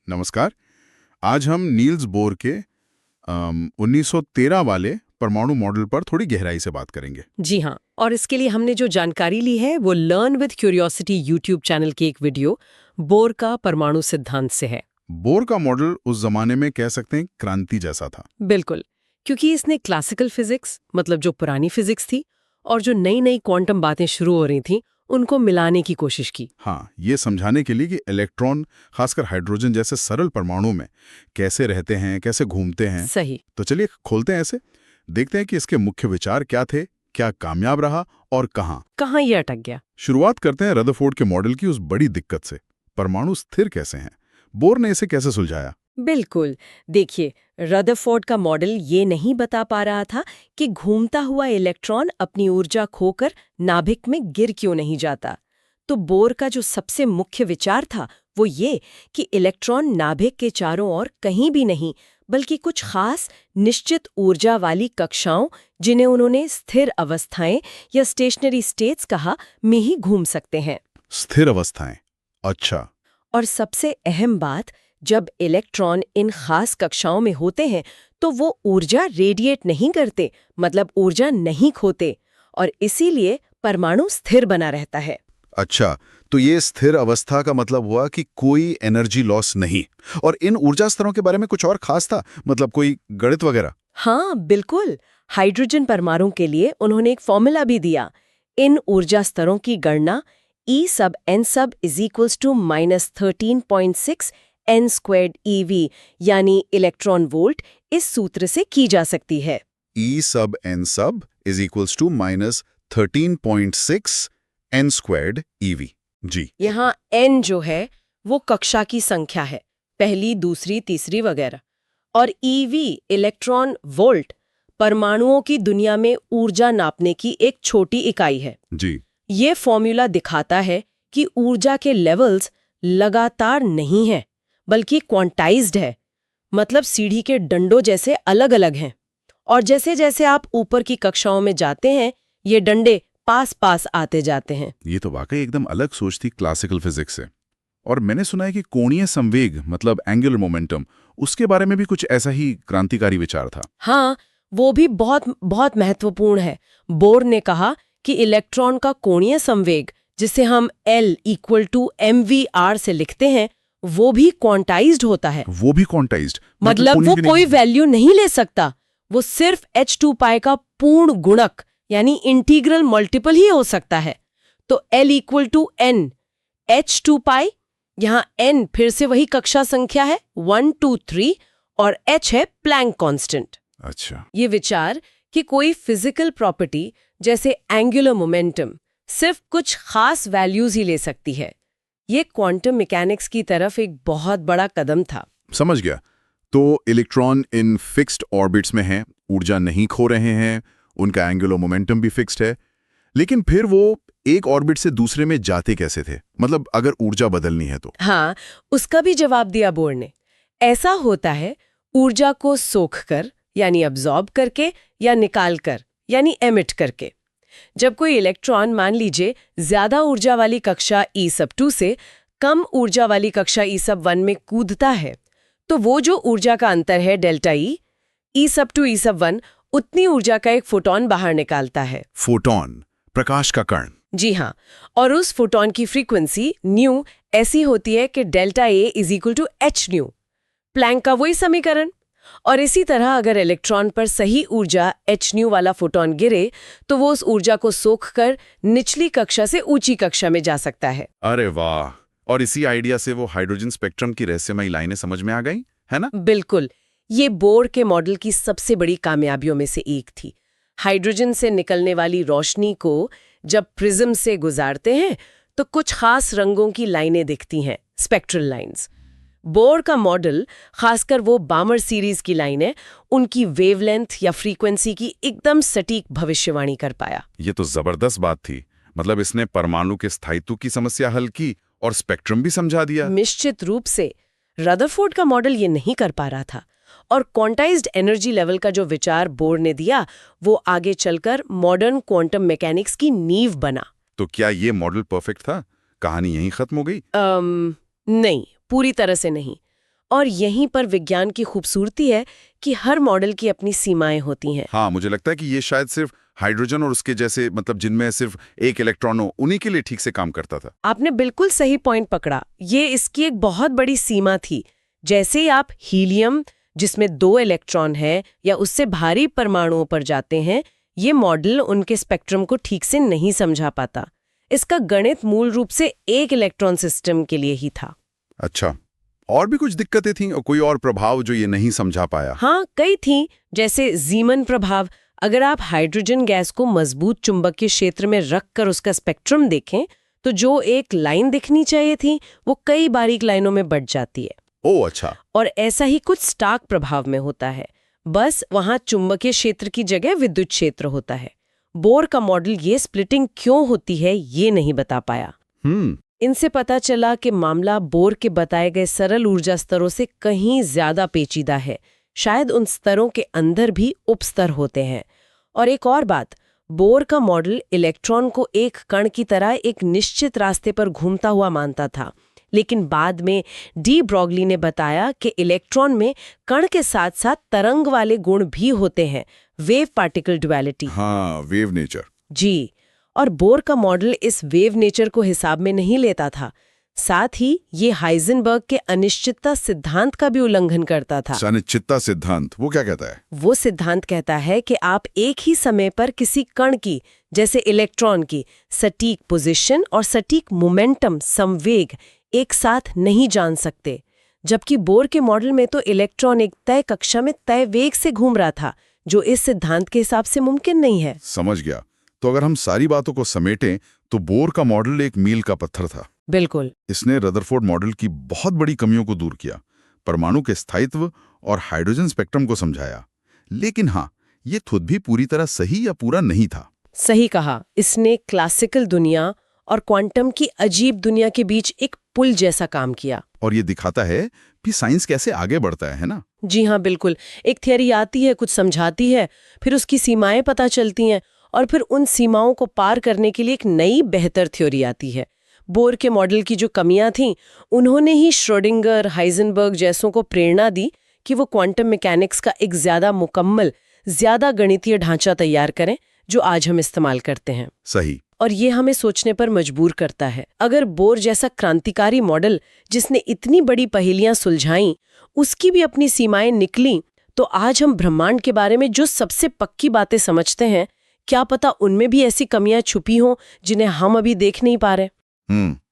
नमस्कार। आज हम नील्स बोर के 1913 वाले परमाणु मॉडल पर थोड़ी गहराई से बात करेंगे। जी हाँ, और इसके लिए हमने जो जानकारी ली है वो learn with curiosity YouTube channel की एक वीडियो बोर का परमाणु सिद्धांत से है। बोर का मॉडल उस जमाने में कह सकते हैं क्रांति जैसा था। बिल्कुल, क्योंकि इसने क्लासिकल फिजिक्स मतलब जो पुरानी फिजिक्स थी और जो नई नई क्वांटम बातें शुरू हो रही थीं उनको मिलाने की कोशिश की। हाँ, ये समझाने के लिए कि इलेक्ट्रॉन, खासकर हाइड्रोजन जैसे सरल परमाणु में कैसे रहते हैं, कैसे घूमते हैं। सही। तो चलिए खोलते हैं ऐसे, देखते हैं कि इसके मुख्य विचार क्या थे, क्या कामयाब रहा और कहाँ ये अटक गया। शुरुआत करते हैं रदरफोर्ड के मॉडल की उस बड़ी दिक्कत से, परमाणु स्थिर कैसे हैं। बोर ने इसे कैसे सुलझाया? बिल्कुल, देखिए, रदरफोर्ड का मॉडल ये नहीं बता पा रहा था कि घूमता हुआ इलेक्ट्रॉन अपनी ऊर्जा खोकर नाभिक में गिर क्यों नहीं जाता। तो बोर का जो सबसे मुख्य विचार था वो ये कि इलेक्ट्रॉन नाभिक के चारों ओर कहीं भी नहीं बल्कि कुछ खास निश्चित ऊर्जा वाली कक्षाओं, जिन्हें उन्होंने स्थिर अवस्थाएं या स्टेशनरी स्टेट्स कहा, में ही घूम सकते हैं। स्थिर अवस्थाएं, अच्छा। और सबसे अहम बात, जब इलेक्ट्रॉन इन खास कक्षाओं में होते हैं तो वो ऊर्जा रेडिएट नहीं करते, मतलब ऊर्जा नहीं खोते, और इसीलिए परमाणु स्थिर बना रहता है। अच्छा, तो ये स्थिर अवस्था का मतलब हुआ कि कोई एनर्जी लॉस नहीं। और इन ऊर्जा स्तरों के बारे में कुछ और खास था, मतलब कोई गणित वगैरह? हाँ बिल्कुल, हाइड्रोजन परमाणु के लिए उन्होंने एक फॉर्मूला भी दिया। इन ऊर्जा स्तरों की गणना E sub n sub is equals to -13.6 n squared eV यानी इलेक्ट्रॉन वोल्ट, इस सूत्र से की जा सकती है। E sub n sub is equals to -13.6 n squared eV। जी। यहाँ n जो है वो कक्षा की संख्या है, पहली, दूसरी, तीसरी वगैरह, और eV इलेक्ट्रॉन वोल्ट परमाणुओं की दुनिया में ऊर्जा नापने की एक छोटी इकाई है। जी। ये फॉर्मूला दिखाता है कि ऊर्जा के लेवल्स लगातार नहीं हैं, बल्कि क्वांटाइज्ड है, मतलब सीढ़ी के डंडों जैसे अलग अलग हैं। और जैसे जैसे आप ऊपर की कक्षाओं में जाते हैं ये डंडे पास पास आते जाते हैं। ये तो वाकई एकदम अलग सोच थी क्लासिकल फिजिक्स से। और मैंने सुना है कि कोणीय संवेग मतलब एंगुलर मोमेंटम, उसके बारे में भी कुछ ऐसा ही क्रांतिकारी विचार था। हाँ, वो भी बहुत बहुत महत्वपूर्ण है। बोर ने कहा कि इलेक्ट्रॉन का कोणीय संवेग, जिसे हम L = mv/r से लिखते हैं, वो भी क्वांटाइज्ड होता है। वो भी क्वांटाइज्ड मतलब वो कोई वैल्यू नहीं ले सकता, वो सिर्फ h2π का पूर्ण गुणक यानी इंटीग्रल मल्टीपल ही हो सकता है। तो L = n h2π, यहाँ n फिर से वही कक्षा संख्या है 1 2 3 और h है प्लैंक कांस्टेंट। अच्छा। ये विचार कि कोई फिजिकल प्रॉपर्टी जैसे एंगुलर मोमेंटम सिर्फ कुछ खास वैल्यूज ही ले सकती है, ये क्वांटम मैकेनिक्स की तरफ एक बहुत बड़ा कदम था। समझ गया। तो इलेक्ट्रॉन इन फिक्स्ड ऑर्बिट्स में हैं, ऊर्जा नहीं खो रहे हैं, उनका एंगुलर मोमेंटम भी फिक्स्ड है, लेकिन फिर वो एक ऑर्बिट से दूसरे में जाते कैसे थे? मतलब अगर ऊर्जा बदलनी है तो? हाँ, उसका भी जवाब दिया बोर ने। ऐसा होता है ऊर्जा को सोखकर यानी अब्जॉर्ब करके या निकालकर यानी एमिट करके। जब कोई इलेक्ट्रॉन, मान लीजिए, ज्यादा ऊर्जा वाली कक्षा E sub 2 से कम ऊर्जा वाली कक्षा E sub 1 में कूदता है, तो वो जो ऊर्जा का अंतर है delta E sub 2 E sub 1, उतनी ऊर्जा का एक फोटॉन बाहर निकालता है। फोटॉन, प्रकाश का कण। जी हाँ, और उस फोटॉन की फ्रीक्वेंसी न्यू ऐसी होती है कि delta A = h nu, Planck का वही समीकरण। और इसी तरह अगर इलेक्ट्रॉन पर सही ऊर्जा h न्यू वाला फोटॉन गिरे तो वो उस ऊर्जा को सोखकर निचली कक्षा से ऊंची कक्षा में जा सकता है। अरे वाह! और इसी आइडिया से वो हाइड्रोजन स्पेक्ट्रम की रहस्यमयी लाइनें समझ में आ गई, है ना? बिल्कुल, ये बोर के मॉडल की सबसे बड़ी कामयाबियों में से एक थी। हाइड्रोजन से निकलने वाली रोशनी को जब प्रिज्म से गुजारते हैं तो कुछ खास रंगों की लाइनें दिखती हैं, स्पेक्ट्रल लाइंस। बोर का मॉडल, खासकर वो बामर सीरीज की लाइनें, उनकी वेवलेंथ या फ्रीक्वेंसी की एकदम सटीक भविष्यवाणी कर पाया। ये तो जबरदस्त बात थी। मतलब इसने परमाणु के स्थायित्व की समस्या हल की और स्पेक्ट्रम भी समझा दिया। निश्चित रूप से रदरफोर्ड का मॉडल ये नहीं कर पा रहा था, और क्वांटाइज्ड एनर्जी लेवल का जो विचार बोर ने दिया वो आगे चलकर मॉडर्न क्वांटम मैकेनिक्स की नींव बना। तो क्या ये मॉडल परफेक्ट था? कहानी यहीं खत्म हो गई? नहीं, पूरी तरह से नहीं। और यहीं पर विज्ञान की खूबसूरती है कि हर मॉडल की अपनी सीमाएं होती हैं। हाँ, मुझे लगता है कि ये शायद सिर्फ हाइड्रोजन और उसके जैसे मतलब जिनमें सिर्फ एक इलेक्ट्रॉन हो उन्हीं के लिए ठीक से काम करता था। आपने बिल्कुल सही पॉइंट पकड़ा। ये इसकी एक बहुत बड़ी सीमा थी। जैसे ही आप हीलियम, जिसमें 2 इलेक्ट्रॉन है, या उससे भारी परमाणुओं पर जाते हैं, ये मॉडल उनके स्पेक्ट्रम को ठीक से नहीं समझा पाता। इसका गणित मूल रूप से एक इलेक्ट्रॉन सिस्टम के लिए ही था। अच्छा, और भी कुछ दिक्कतें थीं और कोई और प्रभाव जो ये नहीं समझा पाया? हाँ, कई थी, जैसे जीमन प्रभाव। अगर आप हाइड्रोजन गैस को मजबूत चुंबकीय क्षेत्र में रखकर उसका स्पेक्ट्रम देखें, तो जो एक लाइन दिखनी चाहिए थी, वो कई बारीक लाइनों में बढ़ जाती है। ओह अच्छा। और ऐसा ही कुछ स्टार्क प्रभाव में होता है। बस वहां चुंबकीय क्षेत्र की जगह विद्युत क्षेत्र होता है। बोर का मॉडल ये स्प्लिटिंग क्यों होती है, ये नहीं बता पाया। इनसे पता चला कि मामला बोर के बताए गए सरल ऊर्जा स्तरों से कहीं ज्यादा पेचीदा है। शायद उन स्तरों के अंदर भी उपस्तर होते हैं। और एक और बात, बोर का मॉडल इलेक्ट्रॉन को एक कण की तरह एक निश्चित रास्ते पर घूमता हुआ मानता था, लेकिन बाद में डी ब्रॉगली ने बताया कि इलेक्ट्रॉन में कण के साथ साथ तरंग वाले गुण भी होते हैं, वेव पार्टिकल ड्युअलिटी। हाँ, वेव नेचर। जी, और बोर का मॉडल इस वेव नेचर को हिसाब में नहीं लेता था। साथ ही ये हाइजेनबर्ग के अनिश्चितता सिद्धांत का भी उल्लंघन करता था। अनिश्चितता सिद्धांत, वो क्या कहता है? वो सिद्धांत कहता है कि आप एक ही समय पर किसी कण की, जैसे इलेक्ट्रॉन की, सटीक पोजीशन और सटीक मोमेंटम, संवेग एक साथ नहीं जान सकते। जबकि बोर के मॉडल में तो इलेक्ट्रॉन एक तय कक्षा में तय वेग से घूम रहा था, जो इस सिद्धांत के हिसाब से मुमकिन नहीं है। समझ गया। तो अगर हम सारी बातों को समेटें तो बोर का मॉडल एक मील का पत्थर था। बिल्कुल। इसने रदरफोर्ड मॉडल की बहुत बड़ी कमियों को दूर किया, परमाणु के स्थायित्व और हाइड्रोजन स्पेक्ट्रम को समझाया। लेकिन हाँ, ये खुद भी पूरी तरह सही या पूरा नहीं था। सही कहा। इसने क्लासिकल दुनिया और क्वांटम की अजीब दुनिया के बीच एक पुल जैसा काम किया। और ये दिखाता है कि साइंस कैसे आगे बढ़ता है ना? जी हाँ, बिल्कुल। एक थियरी आती है, कुछ समझाती है, फिर उसकी सीमाएं पता चलती हैं, और फिर उन सीमाओं को पार करने के लिए एक नई बेहतर थ्योरी आती है। बोर के मॉडल की जो कमियां थीं, उन्होंने ही श्रोडिंगर, हाइजेनबर्ग जैसों को प्रेरणा दी कि वो क्वांटम मैकेनिक्स का एक ज्यादा मुकम्मल, ज्यादा गणितीय ढांचा तैयार करें, जो आज हम इस्तेमाल करते हैं। सही। और ये हमें सोचने पर मजबूर करता है। अगर बोर जैसा क्रांतिकारी मॉडल, जिसने इतनी बड़ी पहेलियां सुलझाईं, उसकी भी अपनी सीमाएं निकली, तो आज हम ब्रह्मांड के बारे में जो सबसे पक्की बातें समझते हैं, क्या पता उनमें भी ऐसी कमियां छुपी हों जिन्हें हम अभी देख नहीं पा रहे।